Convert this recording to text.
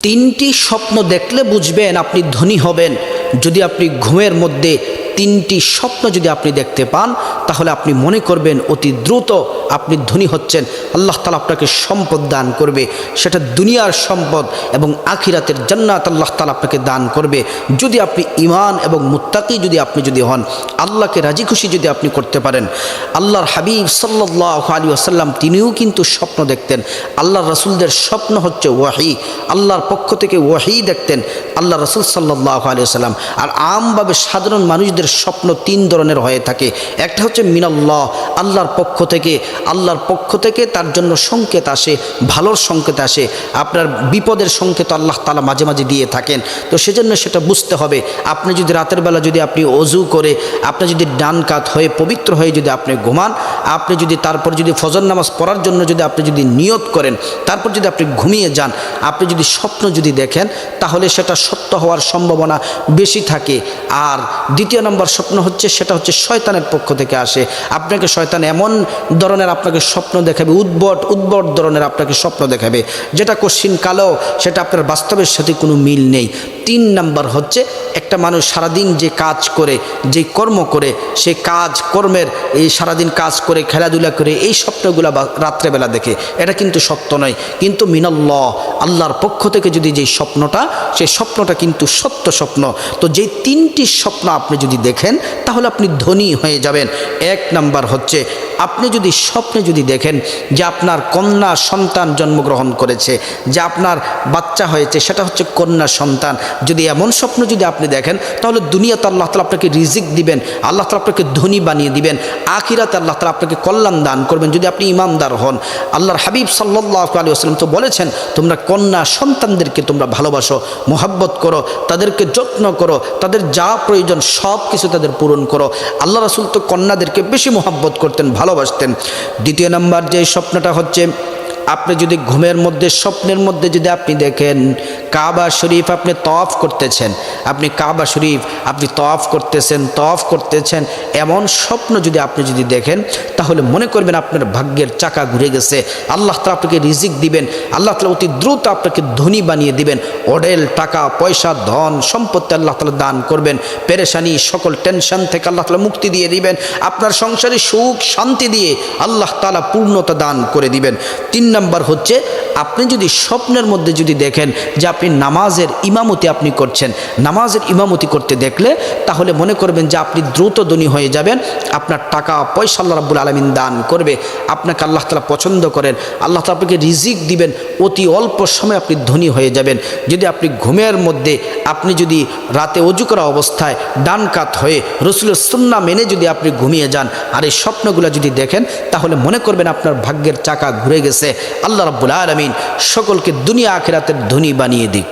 তিনটি স্বপ্ন দেখলে বুঝবেন আপনি ধনী হবেন। যদি আপনি ঘুমের মধ্যে তিনটি স্বপ্ন যদি আপনি দেখতে পান, তাহলে আপনি মনে করবেন অতি দ্রুত আপনি ধনী হচ্ছেন। আল্লাহ তাআলা আপনাকে সম্পদ দান করবে, সেটা দুনিয়ার সম্পদ এবং আখিরাতের জান্নাত আল্লাহ তাআলা আপনাকে দান করবে। যদি আপনি ঈমান এবং মুত্তাকি যদি হন, আল্লাহকে রাজি খুশি যদি আপনি করতে পারেন। আল্লাহর হাবিব সাল্লাল্লাহু আলাইহি ওয়াসাল্লাম তিনিও কিন্তু স্বপ্ন দেখতেন। আল্লাহর রাসূলদের স্বপ্ন হচ্ছে ওয়াহি, আল্লাহর পক্ষ থেকে ওয়াহি দেখতেন আল্লাহ রাসূল সাল্লাল্লাহু আলাইহি ওয়াসাল্লাম। আর আমভাবে সাধারণ মানুষদের স্বপ্ন তিন ধরনের হয়ে থাকে। একটা হচ্ছে মিনাল্লাহ, আল্লাহর পক্ষ থেকে তার জন্য সংকেত আসে, ভালোর সংকেত আসে। আপনার বিপদের সংকেত আল্লাহ তাআলা মাঝে মাঝে দিয়ে থাকেন। তো সেজন্য সেটা বুঝতে হবে। আপনি যদি রাতের বেলা যদি আপনি অজু করে আপনি যদি ডান কাত হয়ে পবিত্র হয়ে যদি আপনি ঘুমান, আপনি যদি তারপর যদি ফজর নামাজ পড়ার জন্য যদি আপনি যদি নিয়ত করেন, তারপর যদি আপনি ঘুমিয়ে যান, আপনি যদি স্বপ্ন যদি দেখেন, তাহলে সেটা সত্য হওয়ার সম্ভাবনা বেশি থাকে। আর দ্বিতীয় নম্বর স্বপ্ন হচ্ছে, সেটা হচ্ছে শয়তানের পক্ষ থেকে আসে। আপনাকে শয়তান এমন ধরনের আপনাকে স্বপ্ন দেখাবে, উদ্ভট ধরনের আপনাকে স্বপ্ন দেখাবে, যেটা কশ্চিন কালেও সেটা আপনার বাস্তবের সাথে কোনো মিল নেই। তিন নম্বর হচ্ছে, একটা মানুষ সারাদিন যে কাজ করে, যে কর্ম করে, সেই কাজ কর্মের এই সারাদিন কাজ করে খেলাধুলা করে এই স্বপ্নগুলো রাত্রেবেলা দেখে, এটা কিন্তু সত্য নয়। কিন্তু মিনাল্লাহ, আল্লাহর পক্ষ থেকে যদি যেই স্বপ্নটা, সেই স্বপ্নটা কিন্তু সত্য স্বপ্ন। তো যেই তিনটি স্বপ্ন আপনি যদি দেখেন, তাহলে আপনি ধনী হয়ে যাবেন। এক নাম্বার হচ্ছে, আপনি যদি স্বপ্নে যদি দেখেন যে আপনার কন্যা সন্তান জন্মগ্রহণ করেছে, যে আপনার বাচ্চা হয়েছে, সেটা হচ্ছে কন্যা সন্তান। যদি এমন স্বপ্ন যদি আপনি দেখেন, তাহলে দুনিয়াতে আল্লাহ তাআলা আপনাকে রিজিক দিবেন, আল্লাহ তাআলা আপনাকে ধনী বানিয়ে দিবেন। আখিরাতে আল্লাহ তাআলা আপনাকে কল্যাণ দান করবেন যদি আপনি ইমানদার হন। আল্লাহর হাবিব সাল্লাল্লাহু আলাইহি ওয়াসাল্লাম তো বলেছেন, তোমরা কন্যা সন্তানদেরকে তোমরা ভালোবাসো, মোহাব্বত করো, তাদেরকে যত্ন করো, তাদের যা প্রয়োজন সব কিছু তাদের পূরণ করো। আল্লাহ রাসূল তো কন্যাদেরকে বেশি মোহাব্বত করতেন, ভালোবাসতেন। দ্বিতীয় নাম্বার যে স্বপ্নটা হচ্ছে, আপনি যদি ঘুমের মধ্যে স্বপ্নের মধ্যে যদি আপনি দেখেন কাবা শরীফ আপনি তওয়াফ করতেছেন, আপনি কাবা শরীফ আপনি তওয়াফ করতেছেন, এমন স্বপ্ন যদি আপনি যদি দেখেন, তাহলে মনে করবেন আপনার ভাগ্যের চাকা ঘুরে গেছে। আল্লাহ তাআলা আপনাকে রিজিক দিবেন, আল্লাহ তাআলা অতি দ্রুত আপনাকে ধনী বানিয়ে দিবেন। অঢেল টাকা পয়সা ধন সম্পত্তি আল্লাহ তাআলা দান করবেন। পেরেশানি সকল টেনশন থেকে আল্লাহ তাআলা মুক্তি দিয়ে দিবেন। আপনার সংসারে সুখ শান্তি দিয়ে আল্লাহ তাআলা পূর্ণতা দান করে দিবেন। তিন নাম্বার হচ্ছে, আপনি যদি স্বপ্নের মধ্যে যদি দেখেন যে আপনি নামাজের ইমামতি আপনি করছেন, নামাজের ইমামতি করতে দেখলে তাহলে মনে করবেন যে আপনি দ্রুত ধনী হয়ে যাবেন। আপনার টাকা পয়সা আল্লাহ রাব্বুল আলামিন দান করবে, আপনাকে আল্লাহ তাআলা পছন্দ করেন, আল্লাহ তাআলা আপনাকে রিজিক দিবেন, অতি অল্প সময় আপনি ধনী হয়ে যাবেন। যদি আপনি ঘুমের মধ্যে আপনি যদি রাতে ওযু করা অবস্থায় ডান কাত হয়ে রাসূলের সুন্নাহ মেনে যদি আপনি ঘুমিয়ে যান আর এই স্বপ্নগুলো যদি দেখেন, তাহলে মনে করবেন আপনার ভাগ্যের চাকা ঘুরে গেছে। আল্লাহ রাব্বুল আলামিন সকলকে দুনিয়া আখিরাতের ধনী বানিয়ে দিক।